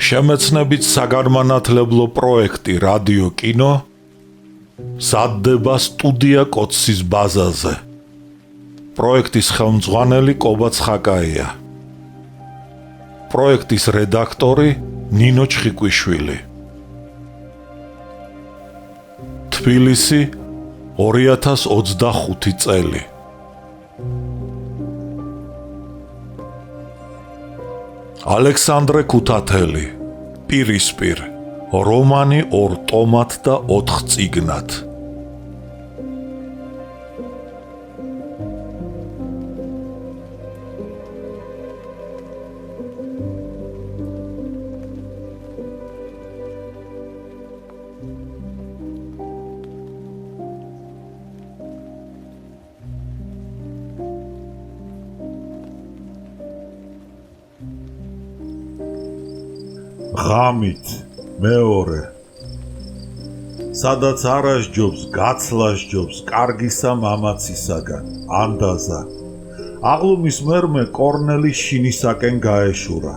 შემეცნებით საგანმანათლებლო პროექტი რადიო კინო სადდება სტუდია კოცის ბაზაზე. პროექტის ხელმძღვანელი კობა ცხაკაია. პროექტის რედაქტორი ნინო ჩხიკვიშვილი. თბილისი 2025 წელი. ალექსანდრე ქუთათელი, პირისპირ, რომანი 2 ტომად და 4 წიგნად. ღამით მეორე სადაც არასჯობს გაცლასჯობს კარგისა მამაცისაგან ანდაზა აღლუმის მერმე კორნელი შინისაკენ გაეშურა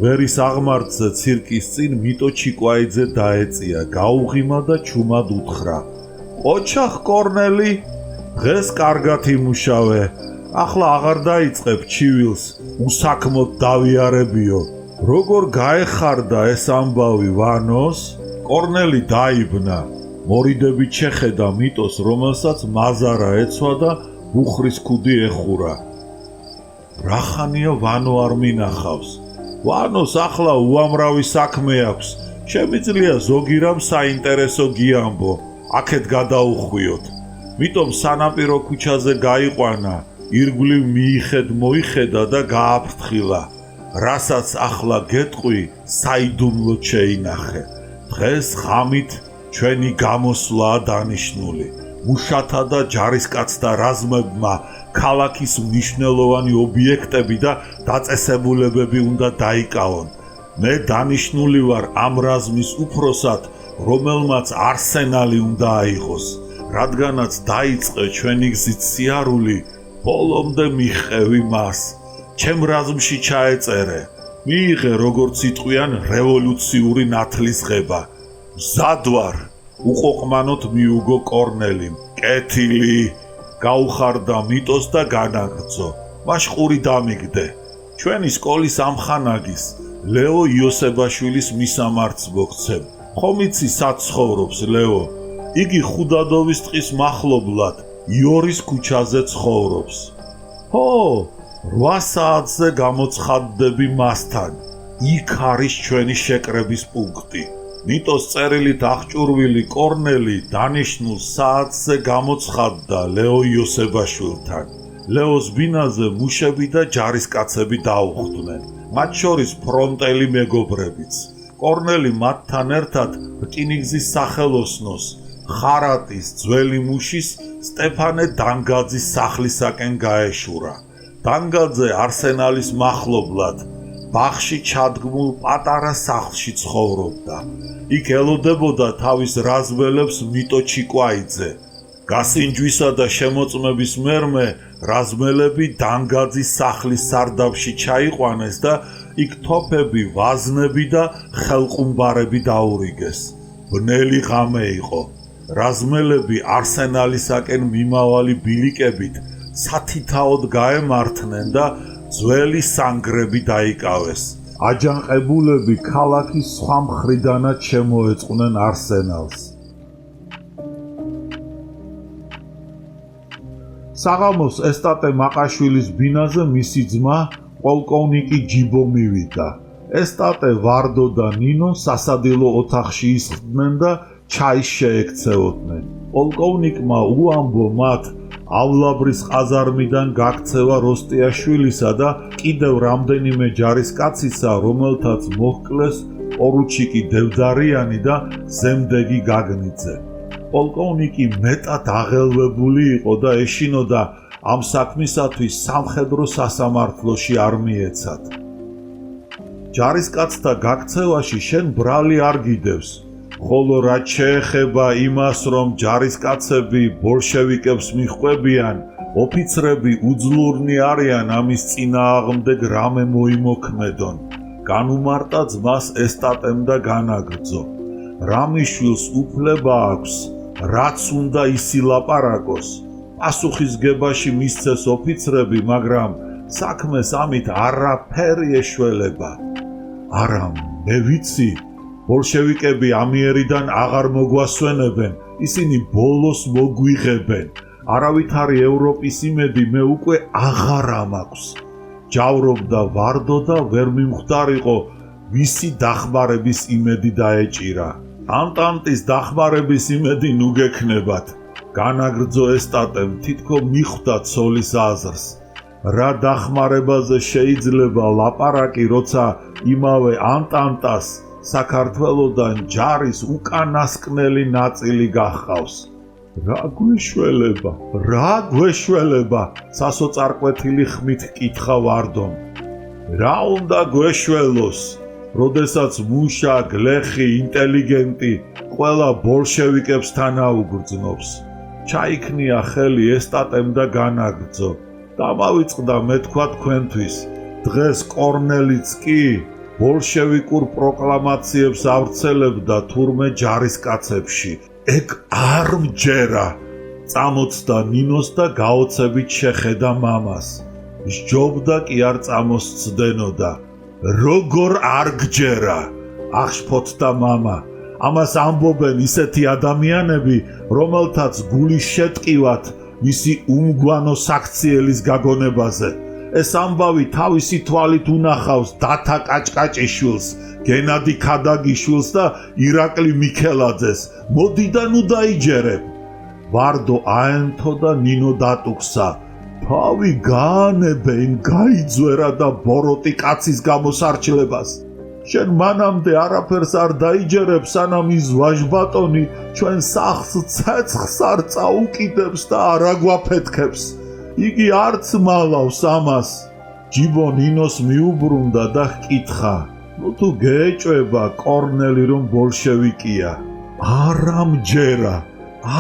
ვერის აღმართზე ცირკის წინ მიტო ჩიკვაიძე დაეწია გაუღიმა და ჩუმად უთხრა ოჩახ კორნელი დღეს კარგად იმუშავე ახლა აღარ დაიწყებ ჩივილს უსაქმოდ დავიარებიო როგორ გაეხარდა ეს ამბავი ვანოს? კორნელი დაიბნა, მორიდებით შეხედა მიტოს, რომელსაც მაზარა ეცვა და ბუხრის ქუდი ეხურა. რახანია ვანო არ მინახავს? ვანოს ახლა უამრავი საქმე აქვს, შემიძლია ზოგი რამ საინტერესო გიამბო, აქეთ გადაუხვიოთ. მიტომ სანაპირო ქუჩაზე გაიყვანა, ირგვლივ მიიხედ-მოიხედა და გააფრთხილა. რასაც ახლა გეტყვი, საიდუმლოდ შეინახე. დღეს ღამით ჩვენი გამოსვლაა დანიშნული. მუშათა და ჯარისკაცთა რაზმებმა ქალაქის მნიშვნელოვანი ობიექტები და დაწესებულებები უნდა დაიკავონ. მე დანიშნული ვარ ამ რაზმის უფროსად, რომელმაც არსენალი უნდა აიღოს. რადგანაც დაიწყე ჩვენი გზით სიარული, ბოლომდე მიჰყევი მას. ჩემ რაზმში ჩაეწერე, მიიღე როგორც იტყვიან რევოლუციური ნათლისღება. მზად ვარ, უყოყმანოთ მიუგო კორნელიმ, კეთილი, გაუხარდა მიტოს და განაგრძო, მაშყური დამიგდე. ჩვენი სკოლის ამხანაგის, ლეო იოსებაშვილის მისამართს მოგცემ. ხომ იცი სად ცხოვრობს ლეო? იგი ხუდადოვის ტყის მახლობლად, იორის ქუჩაზე ცხოვრობს. ჰო! 8 საათზე გამოცხადდები მასთან. იქ არის ჩვენი შეკრების პუნქტი. მიტოს წერილით აღჭურვილი კორნელი დანიშნულ საათზე გამოცხადდა ლეო იოსებაშვილთან. ლეოს ბინაზე მუშები და ჯარისკაცები დაუხვდნენ, მათ შორის ფრონტელი მეგობრებიც. კორნელი მათთან ერთად რკინიგზის სახელოსნოს, ხარატის ძველი მუშის სტეფანე დანგაძის სახლისაკენ გაეშურა. დანგაძე არსენალის მახლობლად, ბაღში ჩადგმულ პატარა სახლში ცხოვრობდა. იქ ელოდებოდა თავის რაზმელებს მიტო ჩიკვაიძე. გასინჯვისა და შემოწმების მერმე რაზმელები დანგაძის სახლის სარდაფში ჩაიყვანეს და იქ თოფები, ვაზნები და ხელყუმბარები დაურიგეს. ბნელი ღამე იყო. რაზმელები არსენალისაკენ მიმავალი ბილიკებით სათითაოდ გაემართნენ და ძველი სანგრები დაიკავეს. აჯანყებულები ქალაქის სხვა მხრიდანაც შემოეწყნენ არსენალს. საღამოს ესტატე მაყაშვილის ბინაზე მისი ძმა პოლკოვნიკი ჯიბო მივიდა. ესტატე ვარდო და ნინო სასადილო ოთახში ისხდნენ და ჩაის შეექცეოდნენ. პოლკოვნიკმა უამბო მათ ავლაბრის ყაზარმიდან გაქცევა როსტიაშვილისა და კიდევ რამდენიმე ჯარისკაცისა, რომელთაც მოჰკლეს პორუჩიკი დევდარიანი და ზემდეგი გაგნიძე. პოლკოვნიკი მეტად აღელვებული იყო და ეშინოდა ამ საქმისათვის სამხედრო სასამართლოში არ მიეცათ. ჯარისკაცთა გაქცევაში შენ ბრალი არ გიდევს, ხოლო რაც შეეხება იმას, რომ ჯარისკაცები ბოლშევიკებს მიჰყვებიან, ოფიცრები უძლურნი არიან ამის წინააღმდეგ რამე მოიმოქმედონ. განუმარტა ძმას ესტატემ და განაგრძო. რამიშვილს უფლება აქვს, რაც უნდა ისილაპარაკოს. პასუხისგებაში მისცეს ოფიცრები, მაგრამ საქმეს ამით არაფერი ეშველება. არა, მე ვიცი, ბოლშევიკები ამიერიდან აღარ მოგვასვენებენ, ისინი ბოლოს მოგვიღებენ. არავითარი ევროპის იმედი მე უკვე აღარ მაქვს. ჯავრობდა ვარდო და ვერ მიმხვდარიყო, ვისი დახმარების იმედი დაეჭირა. ანტანტის დახმარების იმედი ნუ გექნებათ. განაგრძო ესტატემ, თითქო მიხვდა ცოლის აზრს. რა დახმარებაზე შეიძლება ლაპარაკი, როცა იმავე ანტანტას საქართველოდან ჯარის უკანასკნელი ნაწილი გახავს. რა გვეშველება, სასოწარკვეთილი ხმით კითხა ვარდომ. რა უნდა გვეშველოს, როდესაც მუშა, გლეხი, ინტელიგენტი ყველა ბოლშევიკებს თანაუგრძნობს. ჩაიქნია ხელი ესტატემ და განაგრძო. დამავიწყდა მე თქვა თქვენთვის, დღეს კორნელიც კი ბოლშევიკურ პროკლამაციებს ავრცელებდა თურმე ჯარისკაცებში. ეგ არ მჯერა. წამოწდა ნინოს და გაოცებით შეხედა მამას. სჯობდა კი არ წამოსცდენოდა. როგორ არ გჯერა? აღშფოთდა მამა. ამას ამბობენ ისეთი ადამიანები, რომელთაც გულის შეტყივათ მისი უმგვანო საქციელის გაგონებაზე. ეს ამბავი თავისი თვალით უნახავს დათა კაჭკაჭიშვილს, გენადი ქადაგიშვილს და ირაკლი მიქელაძეს. მოდი და ნუ დაიჯერებ. ვარდო აენთო და ნინო დატუქსა. თავი გაანებენ, გაიძვერა და ბოროტი კაცის გამოსარჩლებას. შენ მანამდე არაფერს არ დაიჯერებ, სანამ ის ვაჟბატონი ჩვენ სახლს ცეცხლს არ წაუკიდებს და არ აგვაფეთქებს. იგი არც მალავს ამას. ჯიბო ნინოს მიუბრუნდა და ჰკითხა. ნუ თუ გეეჭვება კორნელი რომ ბოლშევიკია. არა მჯერა,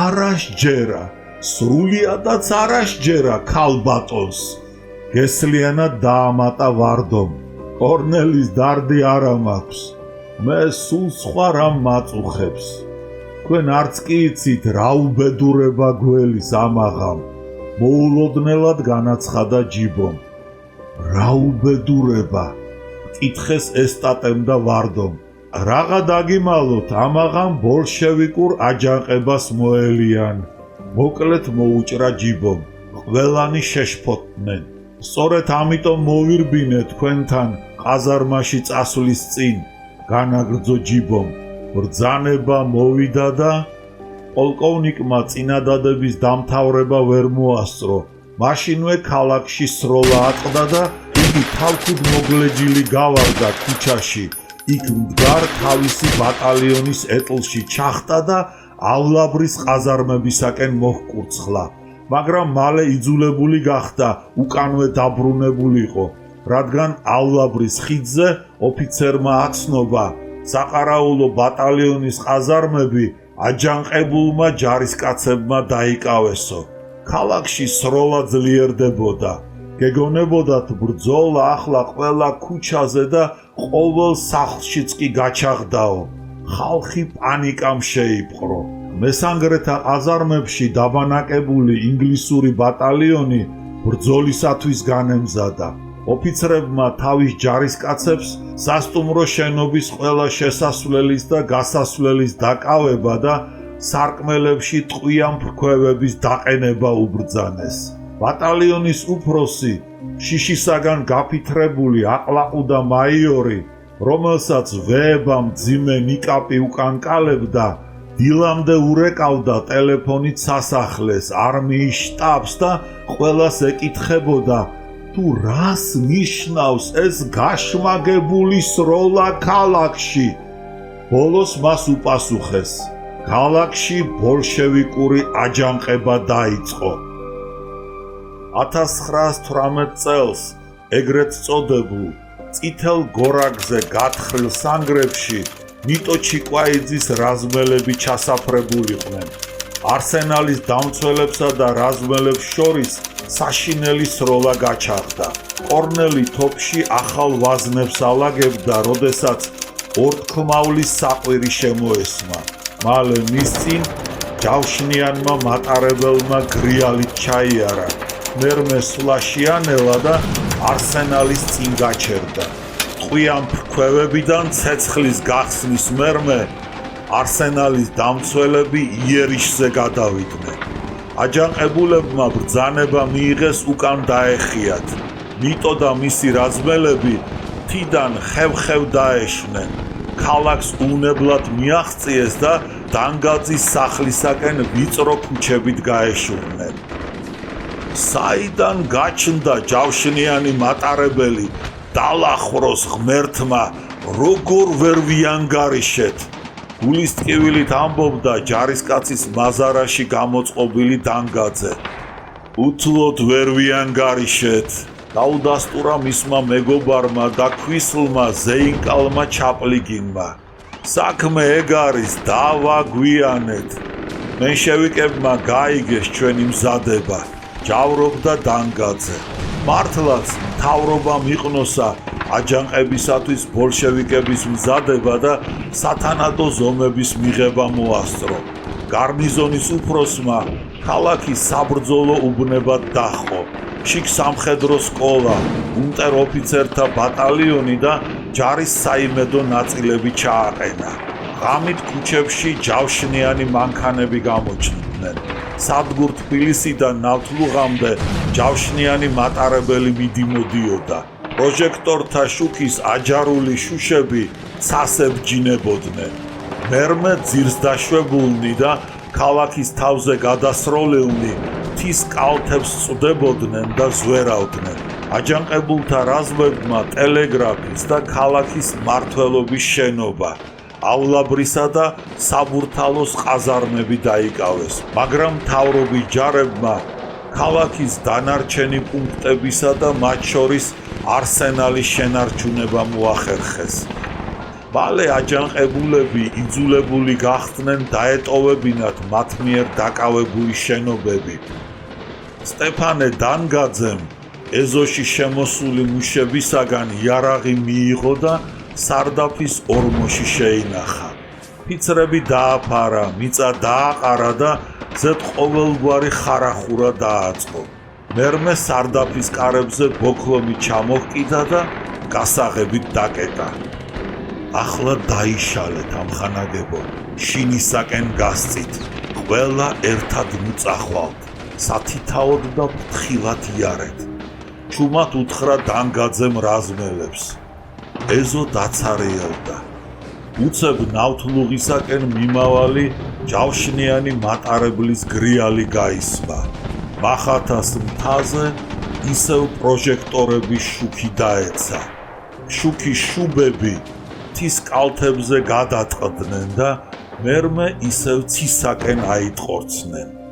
არასჯერა, სრულიადაც არასჯერა ქალბატონს. გესლიანად დაამატა ვარდომ. კორნელის დარდი არა მაქვს. მე სულ სხვა რამ მაწუხებს. თქვენ არც კი იცით რა უბედურება გველის ამაღამ. მოულოდნელად განაცხადა ჯიბომ. რა უბედურება? კითხეს ესტატემ და ვარდომ. რაღა დაგიმალოთ, ამაღამ ბოლშევიკურ აჯანყებას მოელიან. მოკლედ მოუჭრა ჯიბომ. ყველანი შეშფოთდნენ. სწორედ ამიტომ მოვირბინე თქვენთან ყაზარმაში წასვლის წინ. განაგრძო ჯიბომ. ბრძანება მოვიდა და პოლკოვნიკმა წინადადების დამთავრება ვერ მოასწრო. მაშინვე ქალაქში სროლა აწყდა და იგი თავქუდ მოგლეჯილი გავარდა ქუჩაში. იქ მდგარ თავისი ბატალიონის ეტლში ჩახტა დაავლაბრის ყაზარმებისაკენ მოჰკურცხლა. მაგრამ მალე იძულებული გახდა უკანვე დაბრუნებულიყო, რადგანავლაბრის ხიდზე ოფიცერმა აცნობა საყარაულო ბატალიონის ყაზარმები აჯანყებულმა ჯარისკაცებმა დაიკავესო. ქალაქში სროლა ძლიერდებოდა. გეგონებოდათ ბრძოლა ახლა ყველა ქუჩაზე და ყოველ სახლშიც კი გაჩაღდაო. ხალხი პანიკამ შეიპყრო. მესანგრეთა ყაზარმებში დაბანაკებული ინგლისური ბატალიონი ბრძოლისათვის განემზადა. ოფიცრებმა თავის ჯარისკაცებს სასტუმრო შენობის ყველა შესასვლელის და გასასვლელის დაკავება და სარკმელებში ტყვიან ფრქვევების დაყენება უბრძანეს. ბატალიონის უფროსი, შიშისაგან გაფითრებული აყლაყუდა მაიორი, რომელსაც ვეება მძიმე ნიკაპი უკანკალებდა, დილამდე ურეკავდა ტელეფონით სასახლეს, არმიის შტაბს და ყველას ეკითხებოდა, თუ რას ნიშნავს ეს გაშმაგებული სროლა ქალაქში. ბოლოს მას უპასუხეს. ქალაქში ბოლშევიკური აჯანყება დაიწყო. 1918 წელს ეგრეთ წოდებულ წითელ გორაგზე გათხრილ სანგრებში ნიტო ჩიკვაიძის რაზმელები ჩასაფრებულიყვნენ. არსენალის დამცველებსა და რაზმელებს შორის საშინელი სროლა გაჩაღდა. კორნელი თოფში ახალ ვაზნებს ალაგებდა, როდესაც ორთქმავლის საყვირი შემოესმა. მალე მის წინ ჯავშნიანმა მატარებელმა გრიალით ჩაიარა. მერმე სულაშიანელა და არსენალის წინ გაჩერდა. ტყვიან ფრქვევებიდან ცეცხლის გახსნის მერმე არსენალის დამცველები იერიშზე გადავიდნენ. აჯანყებულებმა ბრძანება მიიღეს უკან დაეხიათ. ნიტო და მისი რაზმელები თიდან ხევ-ხევ დაეშვნენ. ქალაქს უნებლად მიაღწიეს და დანგაძის სახლისაკენ ვიწრო ქუჩებით გაეშურნენ. საიდან გაჩნდა ჯავშნიანი მატარებელი დალახროს ღმერთმა, როგორ ვერ ვიანგარიშეთ. გულის ტკივილით ამბობდა ჯარისკაცის მაზარაში გამოწყობილი დანგაძე. უთლოდ ვერ ვიანგარიშეთ. დაუდასტურა მისმა მეგობარმა და ქვისლმა ზეინკალმა ჩაპლიგინმა. საქმე ეგ არის, დავაგვიანეთ. მენშევიკებმა გაიგეს ჩვენი მზადება. ჯავრობდა დანგაძე. მართლაც მთავრობამ იყნოსა აჯანყებისათვის ბოლშევიკების მზადება და სათანადო ზომების მიღება მოასწრო. გარნიზონის უფროსმა ქალაქის საბრძოლო უბნებად დაჰყო. შიგ სამხედრო სკოლა, უნტერ-ოფიცერთა ბატალიონი და ჯარის საიმედო ნაწილები ჩააყენა. ღამით ქუჩებში ჯავშნიანი მანქანები გამოჩნდნენ. სადგურ თბილისიდან ნავთლუღამდე ჯავშნიანი მატარებელი მიდიმოდიოდა. პროჟექტორთა შუქის აჯარული შუშები ცასებ ჯინებოდნენ. მერმე ძირს დაშვებულნი და ქალაქის თავზე გადასროლილნი მთის კალთებს წვდებოდნენ და ზვერავდნენ. აჯანყებულთა რაზმებმა ტელეგრაფის და ქალაქის მმართველობის შენობა,ავლაბრისა და საბურთალოს ყაზარმები დაიკავეს, მაგრამ მთავრობის ჯარებმა ქალაქის დანარჩენი პუნქტებისა და მათ შორის არსენალის შენარჩუნება მოახერხეს. მალე აჯანყებულები იძულებული გახდნენ დაეტოვებინათ მათ მიერ დაკავებული შენობები. სტეფანე დანგაძემ ეზოში შემოსული მუშებისაგან იარაღი მიიღო და სარდაფის ორმოში შეინახა. ფიცრები დააფარა, მიწა დააყარა და გზეთ ყოველგვარი ხარახურა დააწყო. მერმე სარდაფის კარებზე ბოქლომი ჩამოჰკიდა და გასაღებით დაკეტა. ახლა დაიშალეთ ამხანაგებო, შინისაკენ გასწით, ყველა ერთად მუწახვალთ, სათითაოდ და ფრთხილად იარეთ. ჩუმად უთხრა დანგაძემ რაზმელებს. ეზო დაცარიელდა. უცებ ნავთლუღისაკენ მიმავალი ჯავშნიანი მატარებლის გრიალი გაისმა. მახათას მთაზე ისევ პროჟექტორების შუქი დაეცა. შუქის შუბები მთის კალთებზე გადატყდნენ და მერმე ისევ ცისაკენ აიტყორცნენ.